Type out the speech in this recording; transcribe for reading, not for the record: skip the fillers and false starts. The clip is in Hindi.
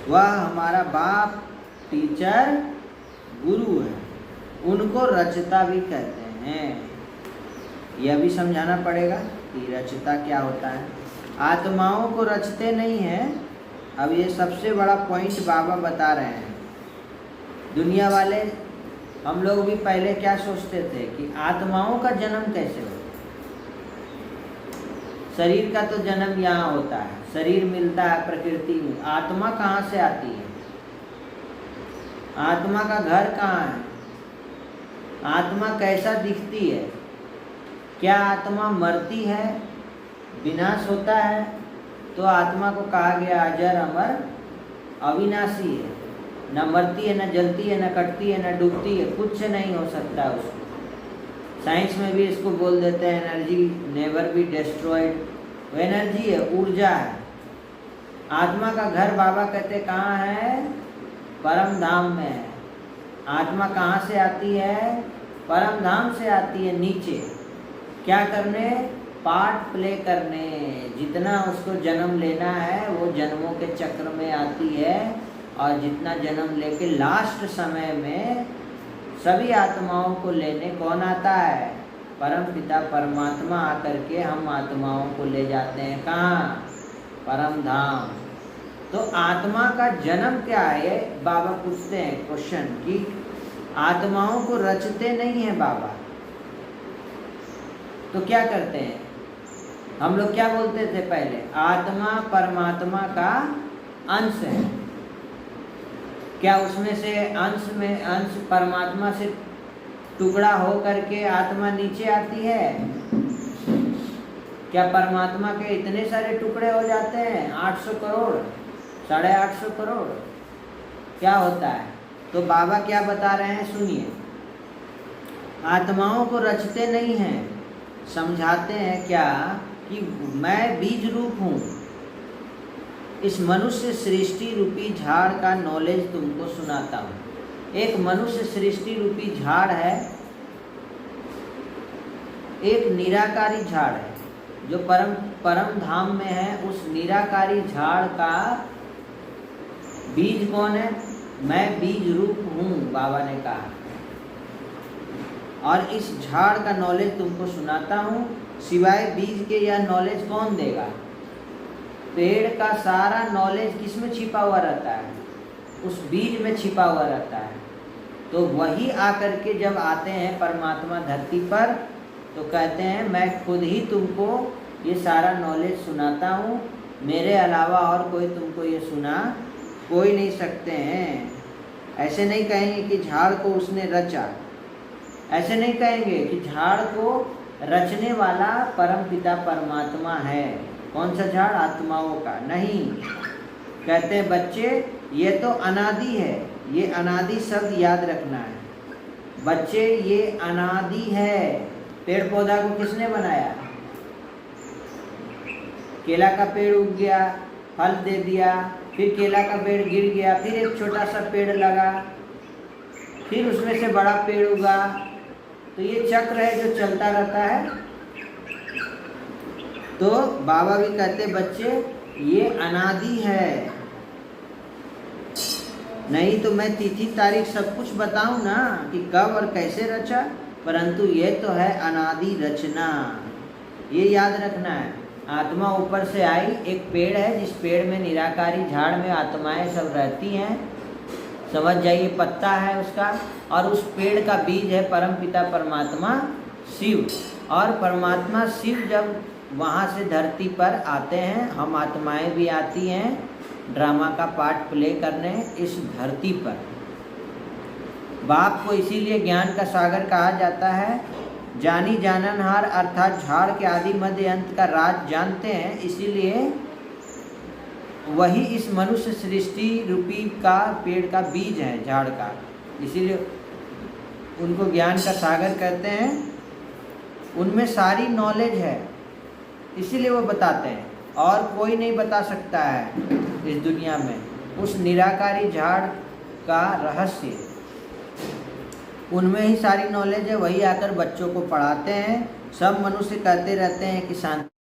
वह हमारा बाप, टीचर, गुरु है। उनको रचता भी कहते हैं। यह भी समझाना पड़ेगा कि रचता क्या होता है। आत्माओं को रचते नहीं हैं। अब ये सबसे बड़ा पॉइंट बाबा बता रहे हैं। दुनिया वाले, हम लोग भी पहले क्या सोचते थे कि आत्माओं का जन्म कैसे हो। शरीर का तो जन्म यहाँ होता है, शरीर मिलता है प्रकृति में। आत्मा कहाँ से आती है? आत्मा का घर कहाँ है? आत्मा कैसा दिखती है? क्या आत्मा मरती है, विनाश होता है? तो आत्मा को कहा गया अजर अमर अविनाशी है। न मरती है, न जलती है, न कटती है, न डूबती है, कुछ नहीं हो सकता उसको। साइंस में भी इसको बोल देते हैं एनर्जी नेवर बी डिस्ट्रॉयड। वो एनर्जी है, ऊर्जा है। आत्मा का घर बाबा कहते कहाँ है? परम धाम में है। आत्मा कहाँ से आती है? परम धाम से आती है, नीचे। क्या करने? पार्ट प्ले करने। जितना उसको जन्म लेना है वो जन्मों के चक्र में आती है, और जितना जन्म लेके लास्ट समय में सभी आत्माओं को लेने कौन आता है? परम पिता परमात्मा आकर के हम आत्माओं को ले जाते हैं। कहाँ? परम धाम। तो आत्मा का जन्म क्या है? बाबा पूछते हैं क्वेश्चन कि आत्माओं को रचते नहीं हैं बाबा, तो क्या करते हैं? हम लोग क्या बोलते थे पहले? आत्मा परमात्मा का अंश है। क्या उसमें से अंश परमात्मा से टुकड़ा हो करके आत्मा नीचे आती है? क्या परमात्मा के इतने सारे टुकड़े हो जाते हैं? 800 करोड़, 850 करोड़? क्या होता है? तो बाबा क्या बता रहे हैं सुनिए। आत्माओं को रचते नहीं हैं। समझाते हैं क्या कि मैं बीज रूप हूँ। इस मनुष्य सृष्टि रूपी झाड़ का नॉलेज तुमको सुनाता हूँ। एक मनुष्य सृष्टि रूपी झाड़ है, एक निराकारी झाड़ है जो परम धाम में है। उस निराकारी झाड़ का बीज कौन है? मैं बीज रूप हूँ, बाबा ने कहा। और इस झाड़ का नॉलेज तुमको सुनाता हूँ। सिवाय बीज के यह नॉलेज कौन देगा? पेड़ का सारा नॉलेज किस में छिपा हुआ रहता है? उस बीज में छिपा हुआ रहता है। तो वही आकर के जब आते हैं परमात्मा धरती पर, तो कहते हैं मैं खुद ही तुमको ये सारा नॉलेज सुनाता हूँ। मेरे अलावा और कोई तुमको ये सुना कोई नहीं सकते हैं। ऐसे नहीं कहेंगे कि झाड़ को उसने रचा। ऐसे नहीं कहेंगे कि झाड़ को रचने वाला परम पिता परमात्मा है। कौन सा झाड़? आत्माओं का। नहीं, कहते हैं बच्चे ये तो अनादि है। ये अनादि शब्द याद रखना है बच्चे, ये अनादि है। पेड़ पौधा को किसने बनाया? केला का पेड़ उग गया, फल दे दिया, फिर केला का पेड़ गिर गया, फिर एक छोटा सा पेड़ लगा, फिर उसमें से बड़ा पेड़ उगा। तो ये चक्र है जो चलता रहता है। तो बाबा भी कहते बच्चे ये अनादि है। नहीं तो मैं तिथि तारीख सब कुछ बताऊं ना कि कब और कैसे रचा, परंतु ये तो है अनादि रचना। ये याद रखना है। आत्मा ऊपर से आई, एक पेड़ है जिस पेड़ में निराकारी झाड़ में आत्माएं सब रहती हैं। समझ जाइए, पत्ता है उसका, और उस पेड़ का बीज है परम पिता परमात्मा शिव। और परमात्मा शिव जब वहाँ से धरती पर आते हैं, हम आत्माएं भी आती हैं ड्रामा का पार्ट प्ले करने इस धरती पर। बाप को इसीलिए ज्ञान का सागर कहा जाता है। जानी जाननहार अर्थात झाड़ के आदि मध्य अंत का राज जानते हैं, इसीलिए वही इस मनुष्य सृष्टि रूपी का पेड़ का बीज है, झाड़ का। इसीलिए उनको ज्ञान का सागर कहते हैं। उनमें सारी नॉलेज है, इसीलिए वो बताते हैं। और कोई नहीं बता सकता है इस दुनिया में उस निराकारी झाड़ का रहस्य। उनमें ही सारी नॉलेज है, वही आकर बच्चों को पढ़ाते हैं। सब मनुष्य कहते रहते हैं कि शांति